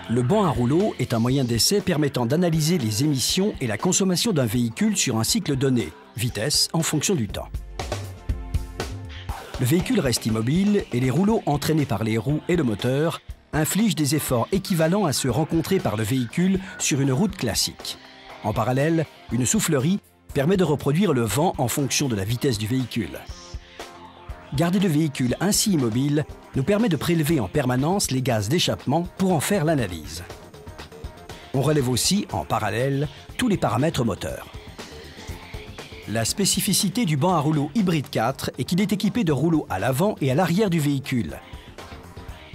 Le banc à rouleau est un moyen d'essai permettant d'analyser les émissions et la consommation d'un véhicule sur un cycle donné, vitesse en fonction du temps. Le véhicule reste immobile et les rouleaux entraînés par les roues et le moteur infligent des efforts équivalents à ceux rencontrés par le véhicule sur une route classique. En parallèle, une soufflerie permet de reproduire le vent en fonction de la vitesse du véhicule. Garder le véhicule ainsi immobile nous permet de prélever en permanence les gaz d'échappement pour en faire l'analyse. On relève aussi, en parallèle, tous les paramètres moteurs. La spécificité du banc à rouleau hybride 4 est qu'il est équipé de rouleaux à l'avant et à l'arrière du véhicule.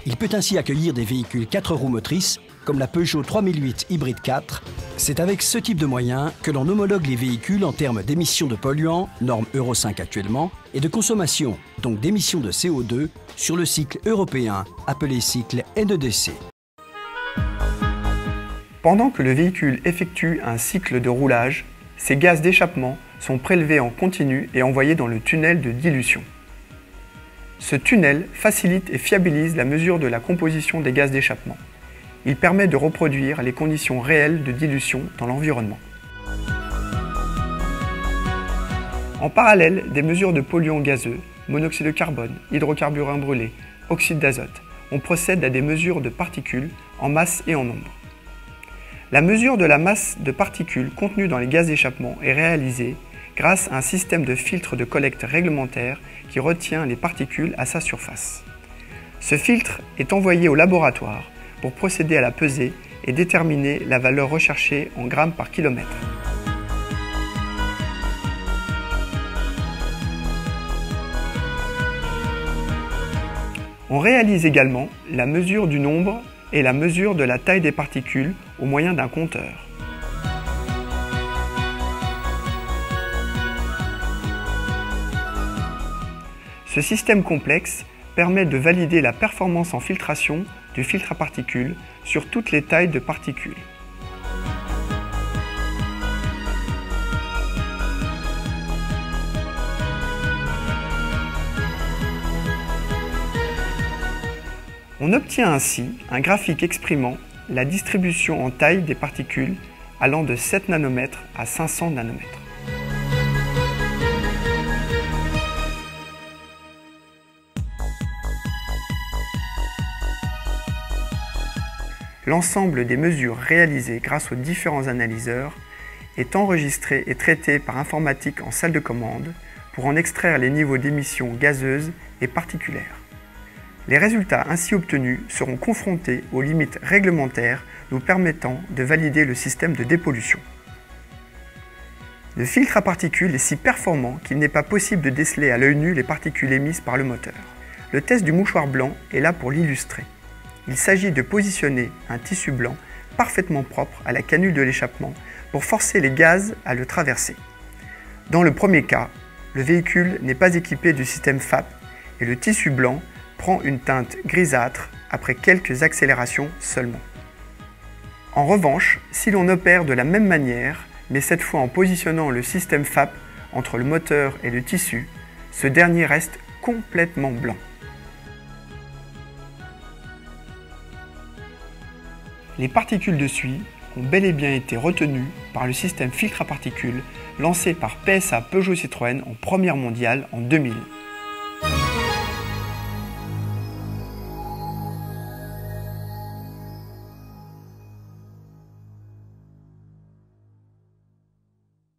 Il peut ainsi accueillir des véhicules 4 roues motrices, comme la Peugeot 3008 hybride 4. C'est avec ce type de moyens que l'on homologue les véhicules en termes d'émissions de polluants, norme Euro 5 actuellement, et de consommation, donc d'émissions de CO2, sur le cycle européen, appelé cycle NEDC. Pendant que le véhicule effectue un cycle de roulage, ces gaz d'échappement sont prélevés en continu et envoyés dans le tunnel de dilution. Ce tunnel facilite et fiabilise la mesure de la composition des gaz d'échappement. Il permet de reproduire les conditions réelles de dilution dans l'environnement. En parallèle, des mesures de polluants gazeux, monoxyde de carbone, hydrocarbures brûlés, oxyde d'azote, on procède à des mesures de particules en masse et en nombre. La mesure de la masse de particules contenues dans les gaz d'échappement est réalisée grâce à un système de filtre de collecte réglementaire qui retient les particules à sa surface. Ce filtre est envoyé au laboratoire pour procéder à la pesée et déterminer la valeur recherchée en grammes par kilomètre. On réalise également la mesure du nombre et la mesure de la taille des particules au moyen d'un compteur. Ce système complexe permet de valider la performance en filtration du filtre à particules sur toutes les tailles de particules. On obtient ainsi un graphique exprimant la distribution en taille des particules allant de 7 nanomètres à 500 nanomètres. L'ensemble des mesures réalisées grâce aux différents analyseurs est enregistré et traité par informatique en salle de commande pour en extraire les niveaux d'émissions gazeuses et particulaires. Les résultats ainsi obtenus seront confrontés aux limites réglementaires nous permettant de valider le système de dépollution. Le filtre à particules est si performant qu'il n'est pas possible de déceler à l'œil nu les particules émises par le moteur. Le test du mouchoir blanc est là pour l'illustrer. Il s'agit de positionner un tissu blanc parfaitement propre à la canule de l'échappement pour forcer les gaz à le traverser. Dans le premier cas, le véhicule n'est pas équipé du système FAP et le tissu blanc prend une teinte grisâtre après quelques accélérations seulement. En revanche, si l'on opère de la même manière, mais cette fois en positionnant le système FAP entre le moteur et le tissu, ce dernier reste complètement blanc. Les particules de suie ont bel et bien été retenues par le système filtre à particules lancé par PSA Peugeot Citroën en première mondiale en 2000.